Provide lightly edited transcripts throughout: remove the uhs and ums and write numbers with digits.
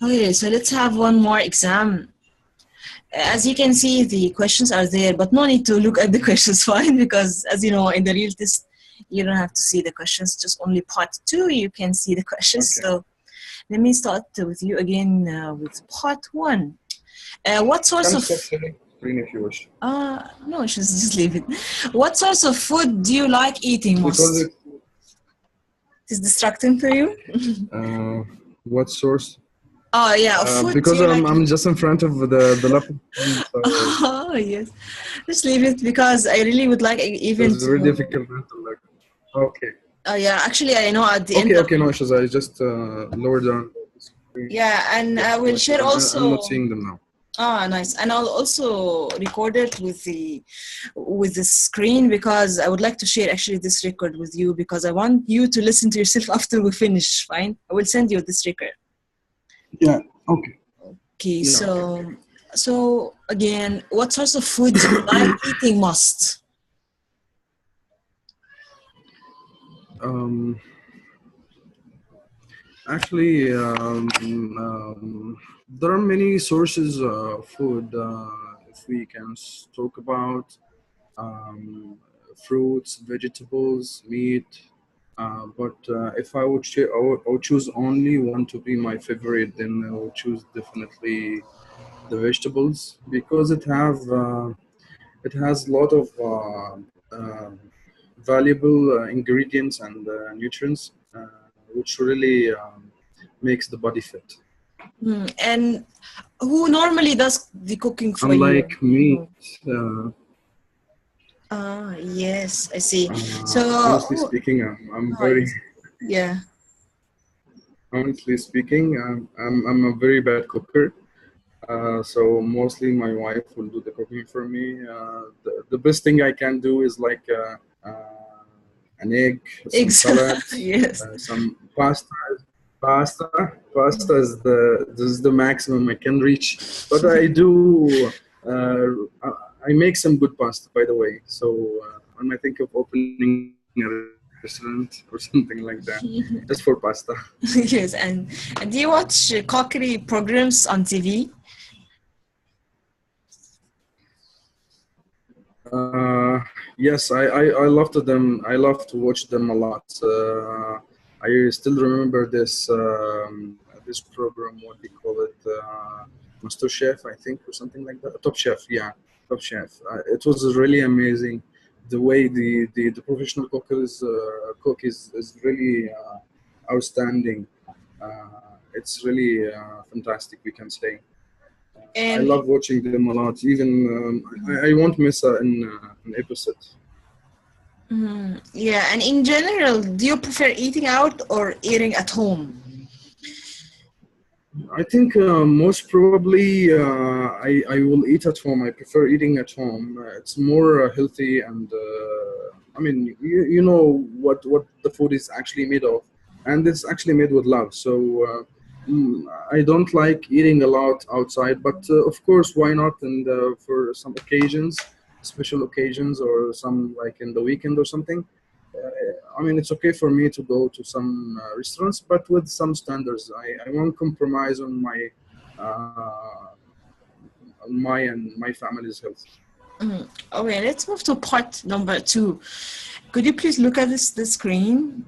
Okay, so let's have one more exam. As you can see, the questions are there, but no need to look at the questions, fine, because as you know, in the real test, you don't have to see the questions, just only part two, you can see the questions. Okay. So let me start with you again with part one. What source Can of... stop sharing screen if you wish. No, just leave it. What source of food do you like eating Because most? It is distracting for you? what source? Oh, yeah, of food do Because you like I'm just in front of the laptop, so Oh, yes. Just leave it because I really would like even it's very to... difficult to look. Okay. Yeah, actually, I know at the end of... Okay, no issues. I just lowered down the screen. Yeah, and I Yes, will like share I'm not also... seeing them now. Nice. And I'll also record it with the screen because I would like to share actually this record with you because I want you to listen to yourself after we finish, fine? I will send you this record. Yeah. Okay. Okay, Yeah. Okay. so again, what sorts of food do you like eating most? Actually, there are many sources of food. If we can talk about um, fruits, vegetables, meat. But if I would choose only one to be my favorite, then I would choose definitely the vegetables because it has a lot of valuable ingredients and nutrients, which really makes the body fit. And who normally does the cooking for you? Unlike meat, Yes, I see. So, honestly speaking, I'm very yes. Yeah. honestly speaking, I'm a very bad cooker. So mostly my wife will do the cooking for me. The best thing I can do is like an egg, some salad, Yes. some pasta. Pasta is the maximum I can reach. But I do. I make some good pasta, by the way. So I might think of opening a restaurant or something like that, just for pasta. Yes, and do you watch cookery programs on TV? Yes, I loved them. I love to watch them a lot. I still remember this program. What do you call it? Master Chef, I think, or something like that. Top Chef, yeah, Top Chef. It was really amazing. The way the professional cook is really outstanding. It's really fantastic, we can say. I And love watching them a lot. Even I won't miss an episode. yeah, and in general, do you prefer eating out or eating at home? I think most probably I will eat at home. I prefer eating at home. It's more healthy and I mean you know what the food is actually made of, and it's actually made with love. So I don't like eating a lot outside, but of course why not? And for some occasions, special occasions, or some like in the weekend or something. I mean, it's okay for me to go to some restaurants, but with some standards. I won't compromise uh, on my and my family's health. Okay, let's move to part number two. Could you please look at the screen?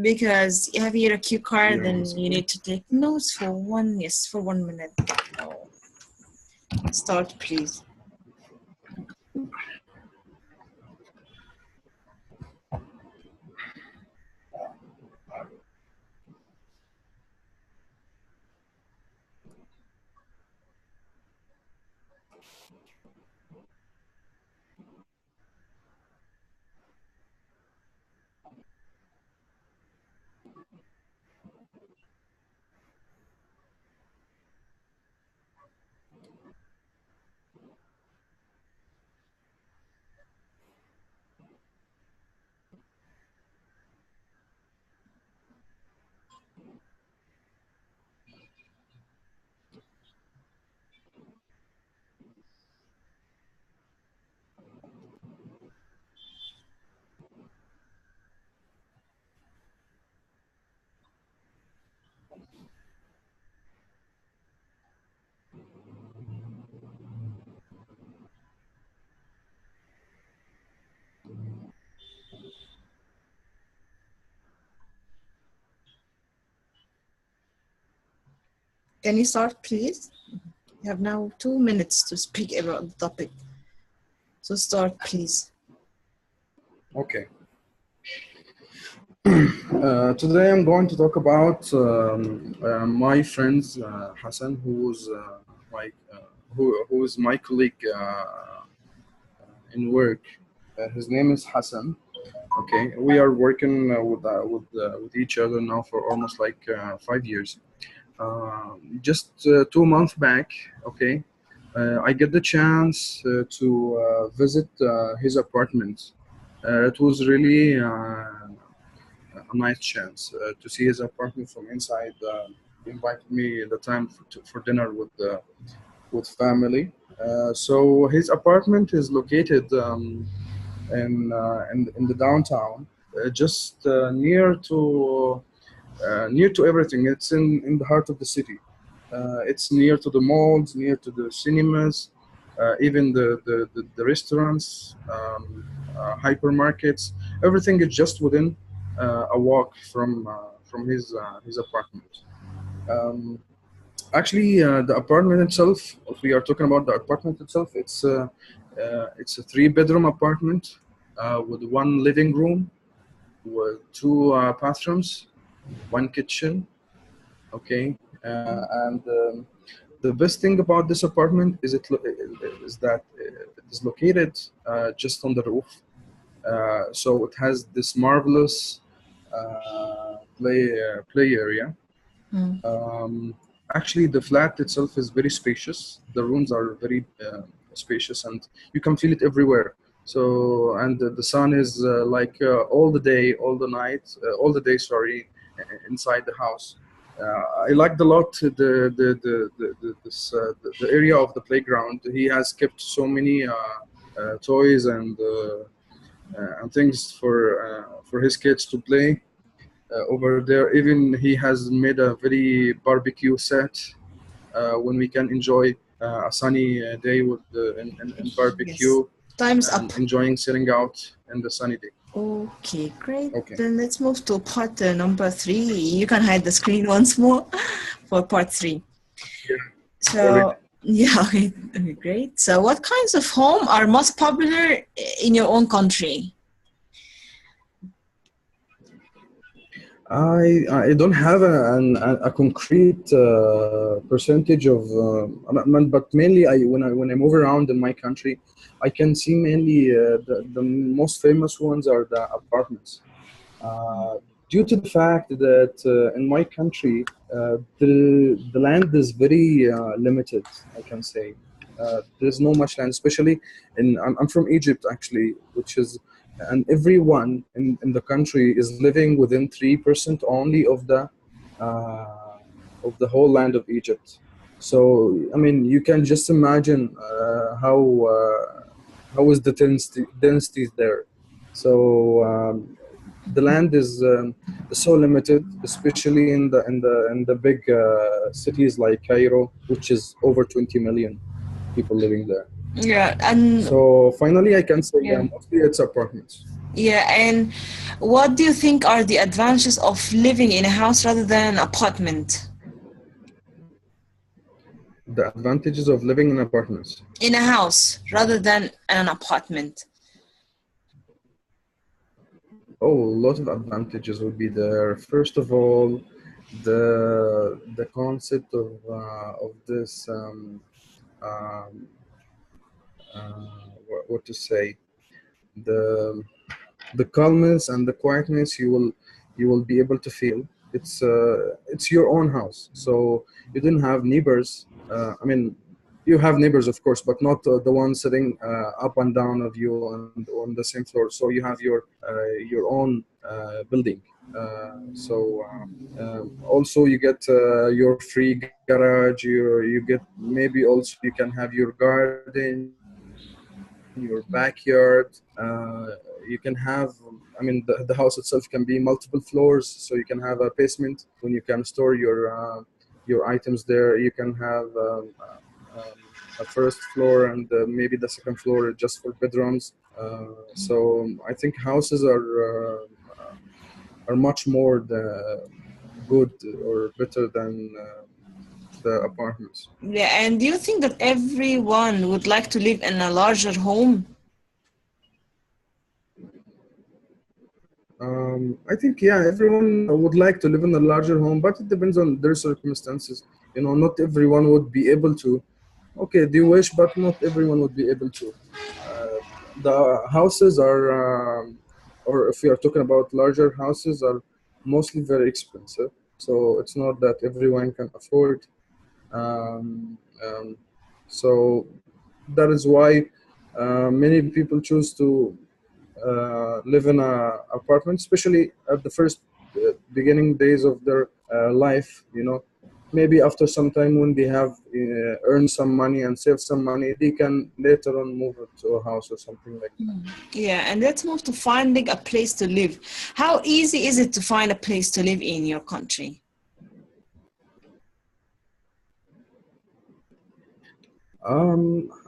Because you have here a cue card, Yeah, and one you second. need to take notes for for 1 minute. Oh, start, please. Can you start, please? You have now 2 minutes to speak about the topic. So start, please. Okay. Today I'm going to talk about my friend Hassan, my who is my colleague in work. His name is Hassan. Okay, we are working with each other now for almost like 5 years. Just 2 months back, okay, I get the chance to visit his apartment. It was really a nice chance to see his apartment from inside. He invited me at the time for dinner with family. So his apartment is located in the downtown, just near to everything. It's in the heart of the city. It's near to the malls, near to the cinemas, even the restaurants, hypermarkets. Everything is just within a walk from his apartment. Um, Actually, the apartment itself, if we are talking about the apartment itself, it's a three-bedroom apartment with one living room, with two bathrooms, one kitchen. Okay, and the best thing about this apartment is that it is located just on the roof. So it has this marvelous play area. Mm. Actually, the flat itself is very spacious. The rooms are very spacious, and you can feel it everywhere. So, and the sun is like all the day, all the night, all the day. Sorry, inside the house. I liked a lot the area of the playground. He has kept so many toys and things for his kids to play over there. Even he has made a very barbecue set when we can enjoy a sunny day with in Yes. barbecue Time's up. and enjoying sitting out in the sunny day. Okay, great. Okay. Then let's move to part number 3. You can hide the screen once more for part 3. Yeah. So, yeah, okay, great. So, what kinds of home are most popular in your own country? I don't have a concrete percentage of, but mainly when I move around in my country, I can see mainly the most famous ones are the apartments. Due to the fact that in my country the land is very limited, I can say. There's no much land, especially I'm from Egypt actually, which is, and everyone in the country is living within 3% only of the whole land of Egypt. So I mean, you can just imagine how is the density there. So the land is so limited, especially in the big cities like Cairo, which is over 20 million people living there. Yeah, and So finally, I can say yeah. mostly it's apartments. Yeah, and what do you think are the advantages of living in a house rather than an apartment? The advantages of living in apartments. In a house rather than an apartment. Oh, a lot of advantages would be there. First of all, the concept of this um, what to say, the the calmness and the quietness you will be able to feel. It's your own house, so you didn't have neighbors. I mean, you have neighbors of course, but not the ones sitting up and down of you on the same floor. So you have your own building. Also you get your free garage. You get, maybe also you can have your garden, your backyard. You can have, I mean, the house itself can be multiple floors, so you can have a basement when you can store your items there. You can have a first floor and maybe the second floor just for bedrooms. So I think houses are much more good or better the apartments. Yeah, and do you think that everyone would like to live in a larger home? I think, yeah, everyone would like to live in a larger home, but it depends on their circumstances. Not everyone would be able to. Okay, they wish, but not everyone would be able to. Uh, the houses are, or if you are talking about larger houses, are mostly very expensive. So it's not that everyone can afford. Um, um, so that is why many people choose to live in a apartment, especially at the first beginning days of their life. Maybe after some time when they have earned some money and saved some money, they can later on move to a house or something like that. Yeah, and let's move to finding a place to live. How easy is it to find a place to live in your country?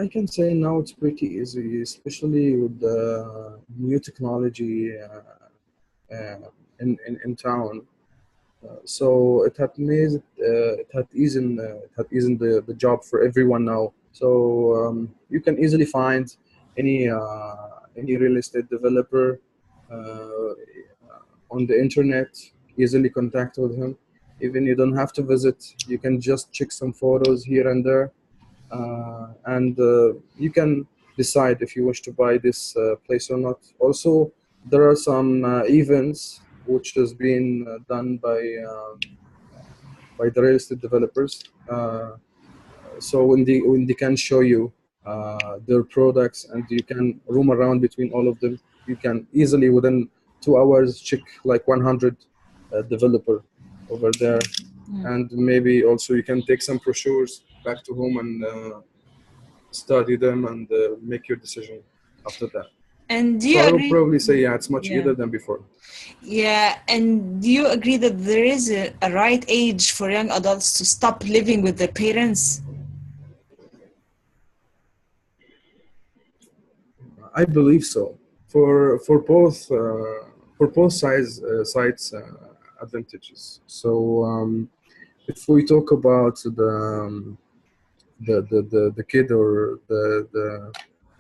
I can say now it's pretty easy, especially with the new technology in town. So it had eased the job for everyone now. So you can easily find any real estate developer on the internet, easily contact with him. Even you don't have to visit, you can just check some photos here and there, and you can decide if you wish to buy this place or not. Also, there are some events which has been done by the real estate developers. So when they can show you their products and you can roam around between all of them, you can easily within 2 hours check like 100 developer over there, and maybe also you can take some brochures back to home and study them and make your decision after that. And do So you I would agree? probably say, yeah, it's much Yeah. easier than before. Yeah, and do you agree that there is a right age for young adults to stop living with their parents? I believe so. For both sides advantages. So if we talk about the kid or the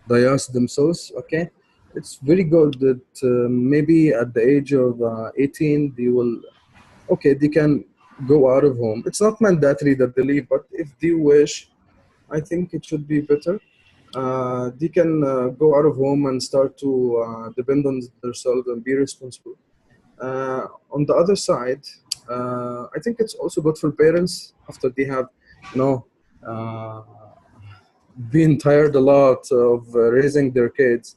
youth themselves, okay, it's very good that maybe at the age of 18 they can go out of home. It's not mandatory that they leave, but if they wish, I think it should be better. They can go out of home and start to depend on themselves and be responsible. On the other side, I think it's also good for parents after they have, you know, uh, been tired a lot of raising their kids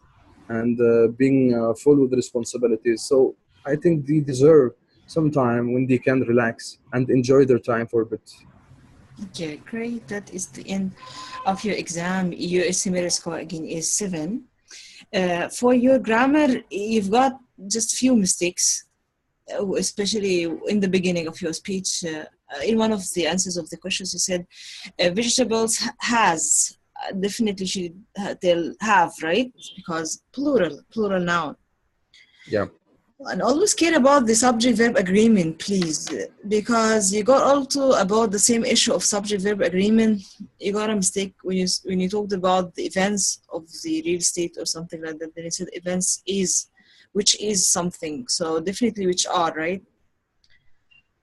and being full with responsibilities. So I think they deserve some time when they can relax and enjoy their time for a bit. Okay, great. That is the end of your exam. Your estimated score again is 7. For your grammar, you've got just few mistakes, especially in the beginning of your speech. In one of the answers of the questions, you said vegetables has. Definitely should they'll have, right? Because plural noun. Yeah. And always care about the subject-verb agreement, please, because you got also about the same issue of subject-verb agreement. You got a mistake when you talked about the events of the real estate or something like that. Then you said events is, which is something. So definitely which are, right?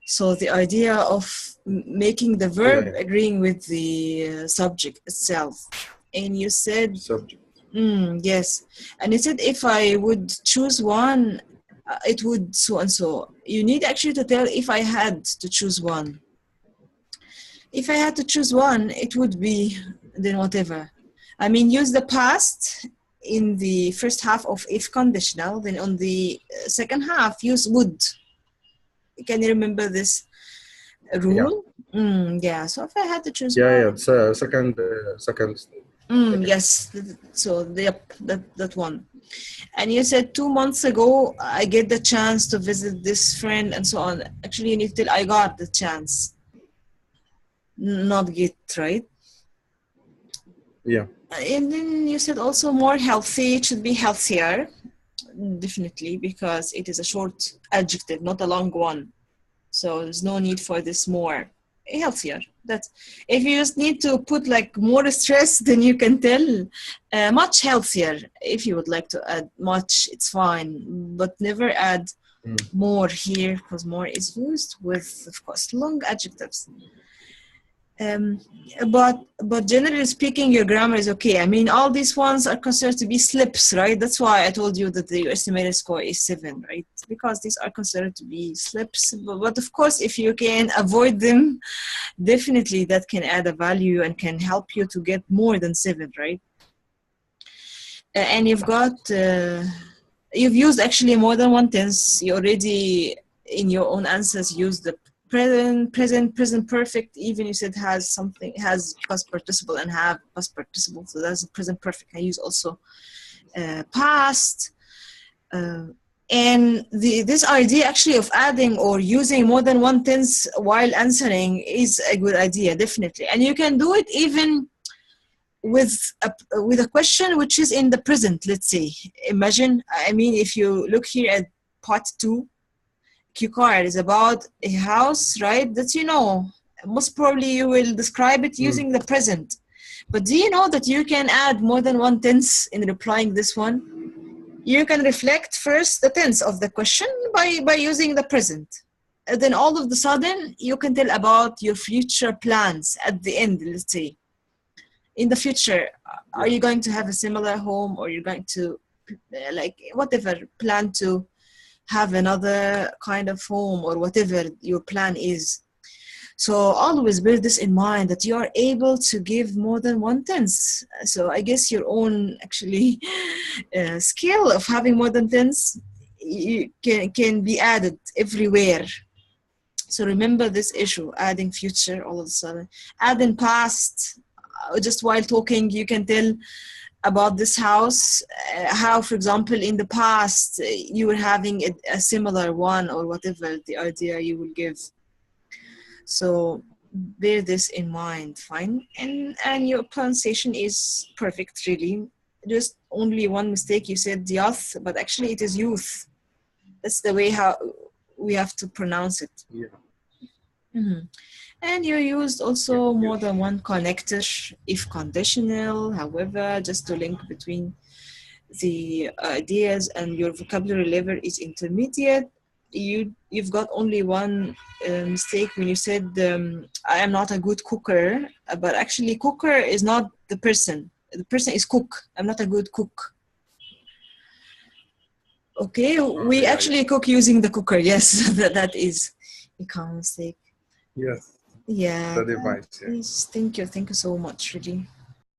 So the idea of making the verb Yeah. agreeing with the subject itself. And you said, Subject. yes. And you said if I would choose one, it would so and so. You need actually to tell if I had to choose one. If I had to choose one, it would be then whatever. I mean, use the past in the first half of if conditional, then on the second half, use would. Can you remember this Yeah. rule? Yeah, so if I had to choose Yeah. one, Yeah. It's second. Second. yes, so that one. And you said 2 months ago, I get the chance to visit this friend and so on. Actually, you need to tell I got the chance, not get, right? Yeah. And then you said also more healthy, it should be healthier, definitely, because it is a short adjective, not a long one. So there's no need for this more. healthier. That's if you just need to put like more stress, then you can tell much healthier. If you would like to add much, it's fine, but never add more here, because more is used with, of course, long adjectives. Um, but generally speaking, your grammar is okay. I mean, all these ones are considered to be slips, right? That's why I told you that the estimated score is 7, right? Because these are considered to be slips. But of course, if you can avoid them, definitely that can add a value and can help you to get more than 7, right? And you've used actually more than one tense. You already, in your own answers, used the present perfect. Even you said has past participle and have past participle, so that's present perfect. I use also past. And this idea actually of adding or using more than one tense while answering is a good idea, definitely. And you can do it even with a question which is in the present. Let's say, imagine, I mean, if you look here at part 2, Q card is about a house, right? That most probably you will describe it using the present. But do you know that you can add more than one tense in replying this one? You can reflect first the tense of the question by using the present. And then all of a sudden, you can tell about your future plans at the end, let's say. In the future, are you going to have a similar home, or you're going to, like, whatever, plan to have another kind of home, or whatever your plan is. So always bear this in mind, that you are able to give more than one tense. So I guess your own actually skill of having more than tense can be added everywhere. So remember this issue, adding future all of a sudden. Adding past, just while talking, you can tell about this house, how, for example, in the past, you were having a similar one, or whatever the idea you will give. So bear this in mind, fine. And your pronunciation is perfect, really. Just only one mistake, you said youth, but actually it is youth. That's the way how we have to pronounce it. Yeah. Mm-hmm. And you used also more than one connector, if conditional, however, just to link between the ideas, and your vocabulary level is intermediate. You've got only one mistake when you said I am not a good cooker, but actually cooker is not the person. The person is cook. I'm not a good cook. Okay, we actually cook using the cooker. Yes, that is a common mistake. Yes. Yeah. The device. Yeah. Thank you so much, really.